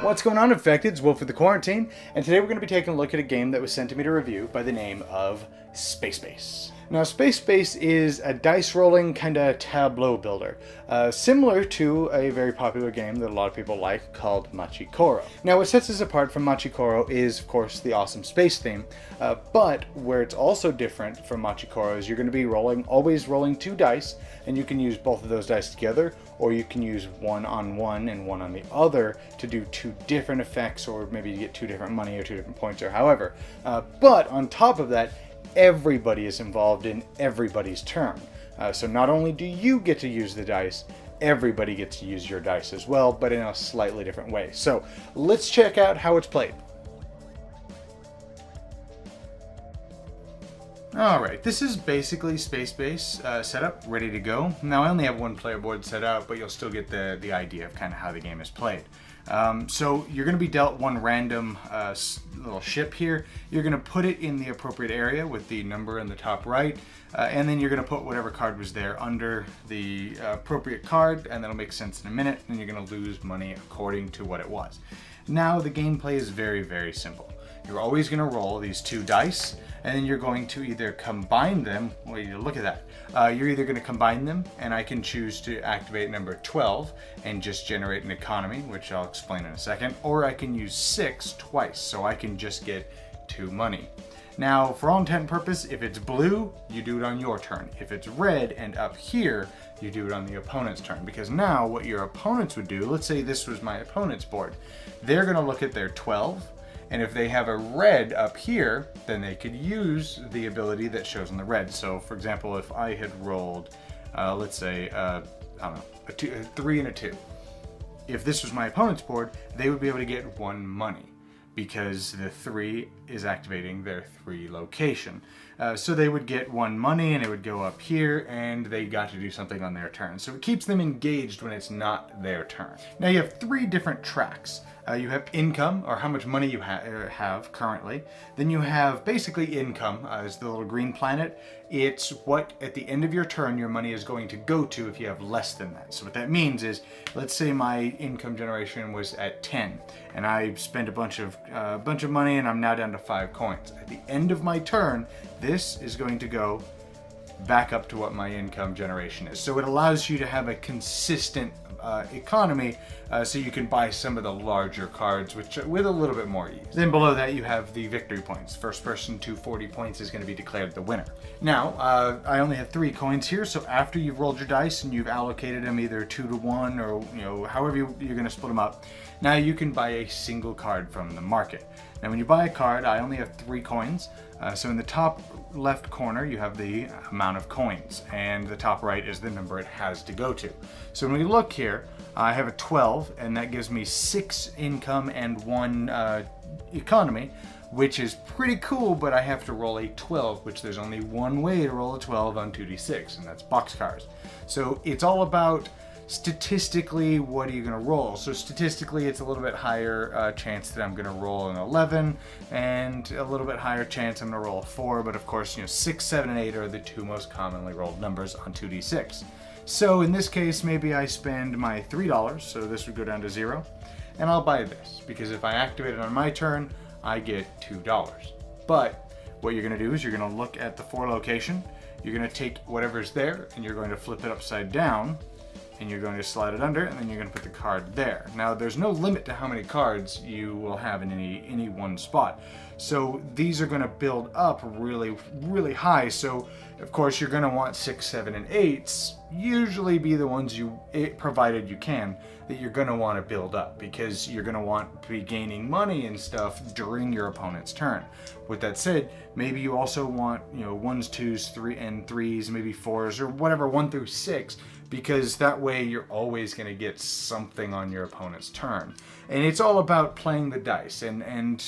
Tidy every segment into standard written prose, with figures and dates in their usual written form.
What's going on, Infected? It's Wolf with the Kwarenteen, and today we're going to be taking a look at a game that was sent to me to review by the name of Space Base. Now, Space Base is a dice rolling kind of tableau builder, similar to a very popular game that a lot of people like called Machikoro. Now, what sets this apart from Machikoro is, of course, the awesome space theme, but where it's also different from Machikoro is you're going to be always rolling 2 dice, and you can use both of those dice together, or you can use one on one and one on the other to do 2 different effects, or maybe you get 2 different money or 2 different points or however. But on top of that, everybody is involved in everybody's turn. So not only do you get to use the dice, everybody gets to use your dice as well, but in a slightly different way. So let's check out how it's played. Alright, this is basically Space Base setup, ready to go. Now I only have 1 player board set out, but you'll still get the idea of kind of how the game is played. So you're going to be dealt 1 random little ship here. You're going to put it in the appropriate area with the number in the top right, and then you're going to put whatever card was there under the appropriate card, and that'll make sense in a minute, and you're going to lose money according to what it was. Now the gameplay is very, very simple. You're always going to roll these 2 dice, and then you're going to either combine them. Well, you look at that. You're either going to combine them, and I can choose to activate number 12 and just generate an economy, which I'll explain in a second, or I can use 6 twice, so I can just get 2 money. Now, for all intent and purpose, if it's blue, you do it on your turn. If it's red and up here, you do it on the opponent's turn. Because now what your opponents would do, let's say this was my opponent's board, they're going to look at their 12, and if they have a red up here, then they could use the ability that shows on the red. So for example, if I had rolled, let's say, I don't know, a 3 and a 2. If this was my opponent's board, they would be able to get 1 money because the 3 is activating their 3 location. So they would get 1 money and it would go up here and they got to do something on their turn. So it keeps them engaged when it's not their turn. Now you have 3 different tracks. You have income, or how much money you have currently. Then you have basically income, as the little green planet. It's what at the end of your turn your money is going to go to if you have less than that. So what that means is, let's say my income generation was at 10, and I spent a bunch of money, and I'm now down to 5 coins. At the end of my turn, this is going to go back up to what my income generation is. So it allows you to have a consistent economy, so you can buy some of the larger cards with a little bit more ease. Then below that you have the victory points. First person to 40 points is going to be declared the winner. Now, I only have 3 coins here, so after you've rolled your dice and you've allocated them either 2 to 1 or however you're going to split them up, now you can buy a single card from the market. Now when you buy a card, I only have 3 coins, so in the top left corner you have the amount of coins, and the top right is the number it has to go to. So when we look here, I have a 12, and that gives me 6 income and 1 economy, which is pretty cool, but I have to roll a 12, which there's only one way to roll a 12 on 2d6, and that's boxcars. So it's all about statistically, what are you going to roll? So statistically, it's a little bit higher chance that I'm going to roll an 11, and a little bit higher chance I'm going to roll a 4, but of course, 6, 7, and 8 are the 2 most commonly rolled numbers on 2d6. So in this case, maybe I spend my $3, so this would go down to 0, and I'll buy this, because if I activate it on my turn, I get $2. But what you're going to do is you're going to look at the 4 location, you're going to take whatever's there, and you're going to flip it upside down, and you're going to slide it under, and then you're going to put the card there. Now, there's no limit to how many cards you will have in any one spot. So these are going to build up really, really high. So, of course, you're going to want 6, 7, and 8s usually be the ones provided you can, that you're going to want to build up, because you're going to want to be gaining money and stuff during your opponent's turn. With that said, maybe you also want 1s, 2s, 3s, maybe 4s, or whatever, 1 through 6, because that way you're always going to get something on your opponent's turn. And it's all about playing the dice and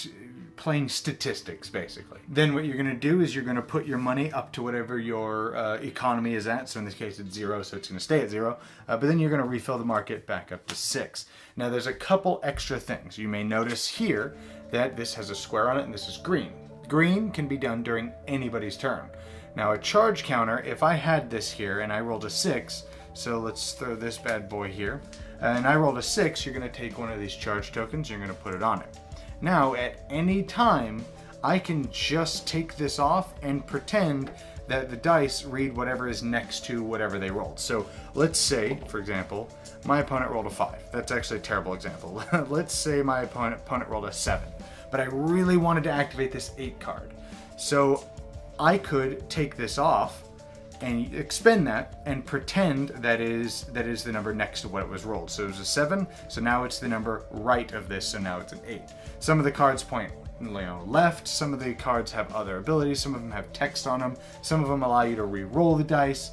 playing statistics, basically. Then what you're going to do is you're going to put your money up to whatever your economy is at. So in this case it's 0, so it's going to stay at 0. But then you're going to refill the market back up to 6. Now there's a couple extra things. You may notice here that this has a square on it and this is green. Green can be done during anybody's turn. Now a charge counter, if I had this here and I rolled a 6, So let's throw this bad boy here. And I rolled a 6. You're going to take one of these charge tokens. You're going to put it on it. Now, at any time, I can just take this off and pretend that the dice read whatever is next to whatever they rolled. So let's say, for example, my opponent rolled a 5. That's actually a terrible example. Let's say my opponent rolled a 7. But I really wanted to activate this 8 card. So I could take this off and expend that and pretend that is the number next to what it was rolled. So it was a 7, so now it's the number right of this, so now it's an 8. Some of the cards point left, some of the cards have other abilities, some of them have text on them, some of them allow you to re-roll the dice,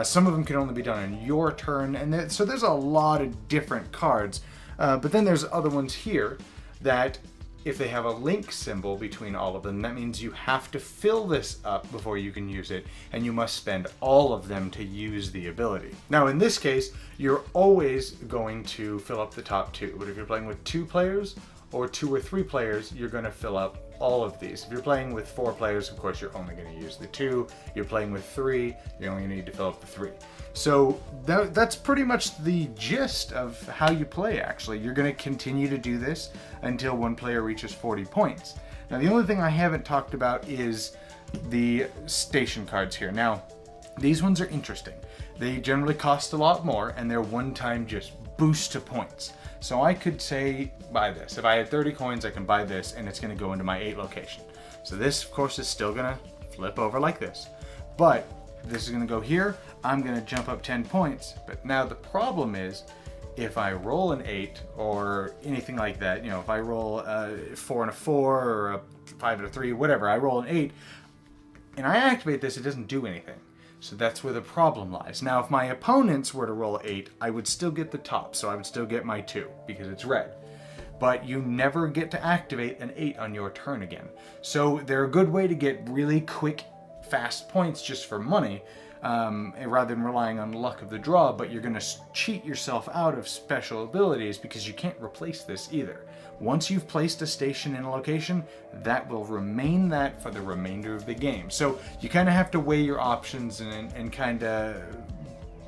some of them can only be done on your turn, and so there's a lot of different cards. But then there's other ones here that if they have a link symbol between all of them, that means you have to fill this up before you can use it, and you must spend all of them to use the ability. Now in this case, you're always going to fill up the top 2, but if you're playing with 2 players or 2 or 3 players, you're going to fill up all of these. If you're playing with 4 players, of course, you're only going to use the 2. You're playing with 3, you only need to fill up the 3. So that's pretty much the gist of how you play, actually. You're going to continue to do this until one player reaches 40 points. Now, the only thing I haven't talked about is the station cards here. Now, these ones are interesting. They generally cost a lot more, and they're one-time just boost to points. So I could say, buy this. If I had 30 coins, I can buy this, and it's going to go into my 8 location. So this, of course, is still going to flip over like this. But this is going to go here. I'm going to jump up 10 points. But now the problem is, if I roll an 8 or anything like that, if I roll a 4 and a 4 or a 5 and a 3, whatever, I roll an 8, and I activate this, it doesn't do anything. So that's where the problem lies. Now, if my opponents were to roll 8, I would still get the top, so I would still get my 2, because it's red. But you never get to activate an 8 on your turn again. So they're a good way to get really quick, fast points just for money, rather than relying on luck of the draw, but you're going to cheat yourself out of special abilities because you can't replace this either. Once you've placed a station in a location, that will remain that for the remainder of the game. So you kind of have to weigh your options and kind of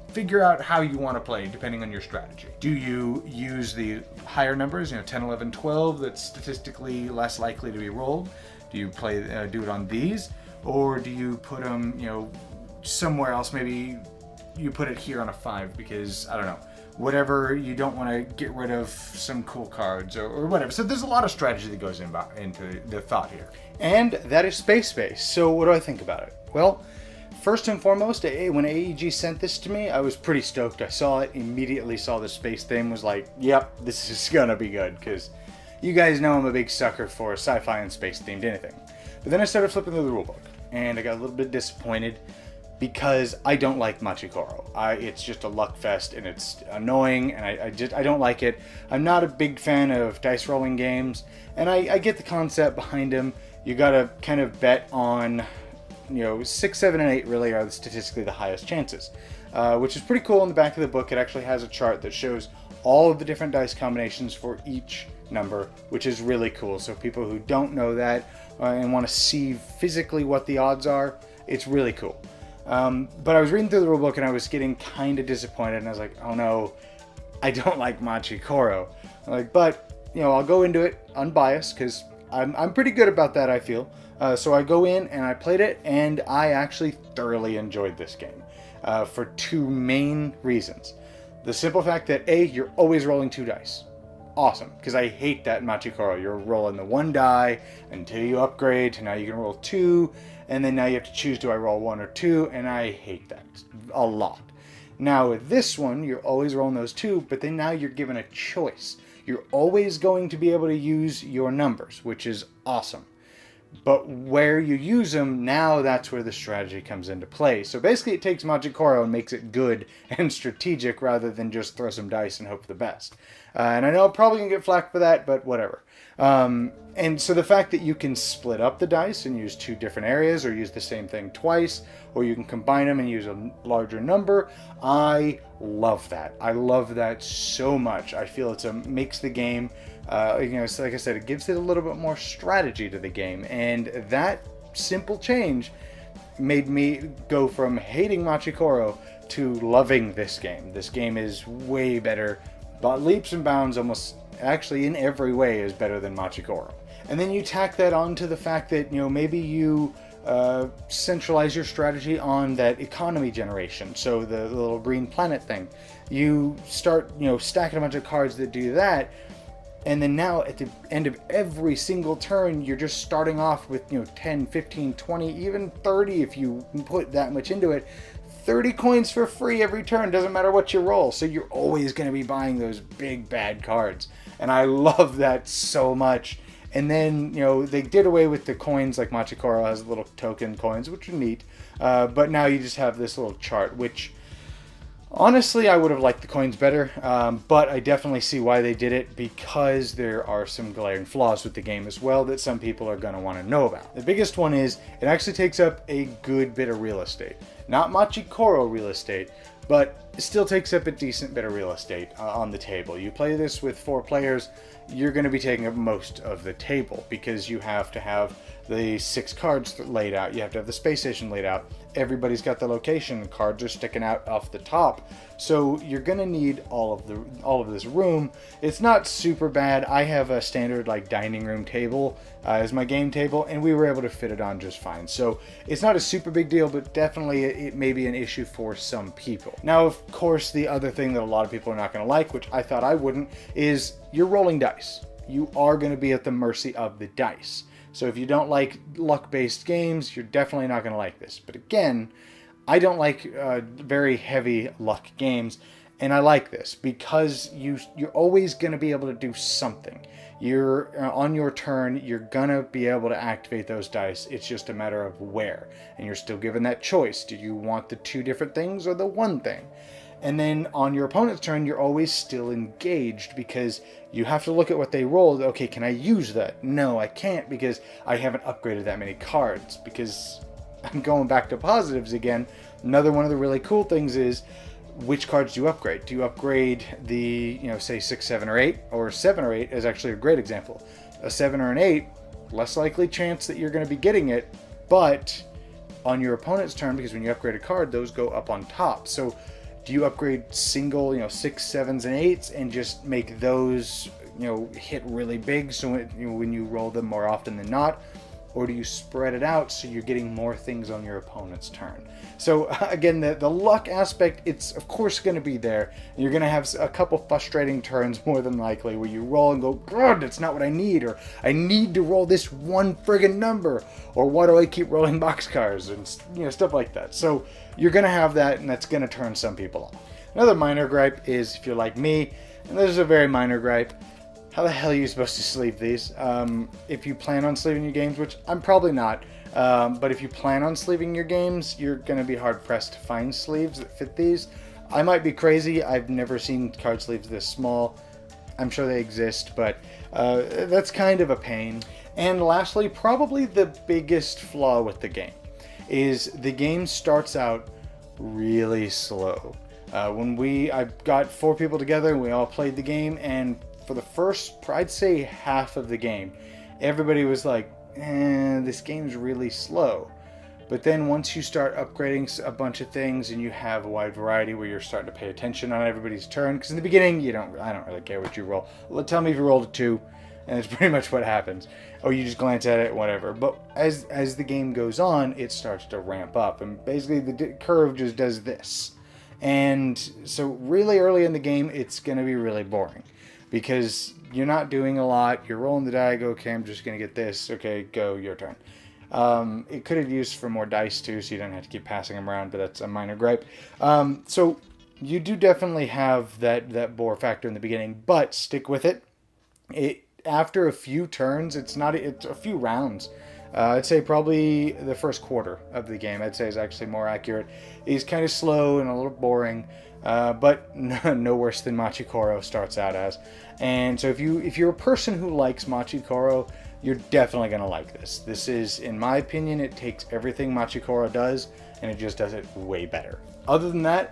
figure out how you want to play depending on your strategy. Do you use the higher numbers, 10, 11, 12, that's statistically less likely to be rolled? Do you do it on these? Or do you put them, somewhere else? Maybe you put it here on a 5 because, I don't know, whatever, you don't want to get rid of some cool cards or whatever. So there's a lot of strategy that goes into the thought here. And that is Space Base. So what do I think about it? Well, first and foremost, when AEG sent this to me, I was pretty stoked. I saw it, immediately saw the space theme, was like, yep, this is gonna be good, because you guys know I'm a big sucker for sci-fi and space themed anything. But then I started flipping through the rulebook, and I got a little bit disappointed because I don't like Machikoro. It's just a luck fest, and it's annoying, and I don't like it. I'm not a big fan of dice rolling games, and I get the concept behind them. You gotta kind of bet on, 6, 7, and 8 really are statistically the highest chances, which is pretty cool. In the back of the book, it actually has a chart that shows all of the different dice combinations for each number, which is really cool. So people who don't know that and want to see physically what the odds are, it's really cool. But I was reading through the rulebook and I was getting kind of disappointed, and I was like, oh no, I don't like Machikoro. But I'll go into it unbiased because I'm pretty good about that, I feel. So I go in and I played it, and I actually thoroughly enjoyed this game for 2 main reasons. The simple fact that A, you're always rolling 2 dice. Awesome, because I hate that in Machikoro. You're rolling the 1 die until you upgrade to now you can roll 2, and then now you have to choose, do I roll 1 or 2, and I hate that a lot. Now with this one, you're always rolling those 2, but then now you're given a choice. You're always going to be able to use your numbers, which is awesome. But where you use them, now that's where the strategy comes into play. So basically it takes Machikoro and makes it good and strategic rather than just throw some dice and hope for the best. And I know I'm probably going to get flack for that, but whatever. And so the fact that you can split up the dice and use 2 different areas, or use the same thing twice, or you can combine them and use a larger number, I love that. I love that so much. I feel makes the game, so like I said, it gives it a little bit more strategy to the game, and that simple change made me go from hating Machikoro to loving this game. This game is way better, but leaps and bounds, almost actually in every way, is better than Machikoro. And then you tack that on to the fact that, maybe you centralize your strategy on that economy generation. So the little green planet thing. You start, stacking a bunch of cards that do that. And then now at the end of every single turn, you're just starting off with, 10, 15, 20, even 30 if you put that much into it. 30 coins for free every turn, doesn't matter what you roll. So you're always going to be buying those big bad cards. And I love that so much. And then, they did away with the coins, like Machikoro has little token coins, which are neat. But now you just have this little chart, which honestly, I would have liked the coins better. But I definitely see why they did it, because there are some glaring flaws with the game as well that some people are going to want to know about. The biggest one is it actually takes up a good bit of real estate. Not Machikoro real estate, but it still takes up a decent bit of real estate on the table. You play this with 4 players, you're going to be taking up most of the table, because you have to have the 6 cards laid out, you have to have the space station laid out, everybody's got the location, cards are sticking out off the top, so you're going to need all of this room. It's not super bad. I have a standard dining room table as my game table, and we were able to fit it on just fine. So it's not a super big deal, but definitely it may be an issue for some people. Now, of course, the other thing that a lot of people are not going to like, which I thought I wouldn't, is you're rolling dice. You are going to be at the mercy of the dice. So if you don't like luck-based games, you're definitely not going to like this. But again, I don't like very heavy luck games, and I like this because you're always going to be able to do something. You're on your turn, you're going to be able to activate those dice. It's just a matter of where. And you're still given that choice. Do you want the 2 different things or the one thing? And then on your opponent's turn, you're always still engaged, because you have to look at what they rolled. Okay, can I use that? No, I can't, because I haven't upgraded that many cards. Because I'm going back to positives again. Another one of the really cool things is, which cards do you upgrade? Do you upgrade the, say 6, 7, or 8? Or 7 or 8 is actually a great example. A 7 or an 8, less likely chance that you're going to be getting it, but on your opponent's turn, because when you upgrade a card, those go up on top. So do you upgrade single, 6, 7s, and 8s and just make those, hit really big so when you roll them more often than not? Or do you spread it out so you're getting more things on your opponent's turn? So again, the luck aspect, it's of course going to be there. You're going to have a couple frustrating turns more than likely where you roll and go, God, that's not what I need, or I need to roll this one friggin' number, or why do I keep rolling boxcars, and stuff like that. So you're going to have that, and that's going to turn some people off. Another minor gripe is, if you're like me, and this is a very minor gripe, how the hell are you supposed to sleeve these? If you plan on sleeving your games, which I'm probably not, but if you plan on sleeving your games, you're going to be hard-pressed to find sleeves that fit these. I might be crazy. I've never seen card sleeves this small. I'm sure they exist, but that's kind of a pain. And lastly, probably the biggest flaw with the game is the game starts out really slow. I got 4 people together and we all played the game, and for the first, I'd say half of the game, everybody was like, this game's really slow. But then once you start upgrading a bunch of things and you have a wide variety where you're starting to pay attention on everybody's turn, because in the beginning, I don't really care what you roll. Tell me if you rolled a 2, and it's pretty much what happens. Or you just glance at it, whatever. But as the game goes on, it starts to ramp up, and basically the curve just does this. And so really early in the game, it's going to be really boring, because you're not doing a lot. You're rolling the die, go, okay, I'm just going to get this. Okay, go, your turn. It could have used for more dice too, so you don't have to keep passing them around, but that's a minor gripe. So you do definitely have that bore factor in the beginning, but stick with it. After a few turns, it's a few rounds. I'd say probably the first quarter of the game, I'd say, is actually more accurate. He's kind of slow and a little boring, but no worse than Machikoro starts out as. And so if you're a person who likes Machikoro, you're definitely going to like this. This is, in my opinion, it takes everything Machikoro does, and it just does it way better. Other than that,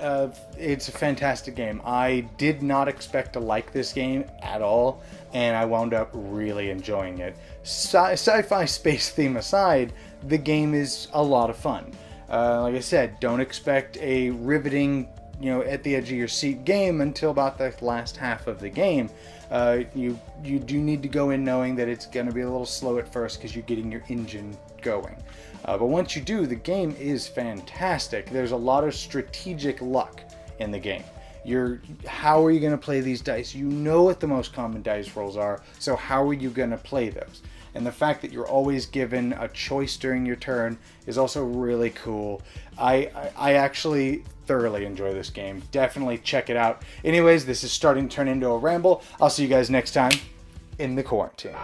it's a fantastic game. I did not expect to like this game at all, and I wound up really enjoying it. Sci-fi space theme aside, the game is a lot of fun. Like I said, don't expect a riveting, at the edge of your seat game until about the last half of the game. You do need to go in knowing that it's going to be a little slow at first because you're getting your engine going. But once you do, the game is fantastic. There's a lot of strategic luck in the game. How are you going to play these dice? You know what the most common dice rolls are, so how are you going to play those? And the fact that you're always given a choice during your turn is also really cool. I actually thoroughly enjoy this game. Definitely check it out. Anyways, this is starting to turn into a ramble. I'll see you guys next time in the Quarantine.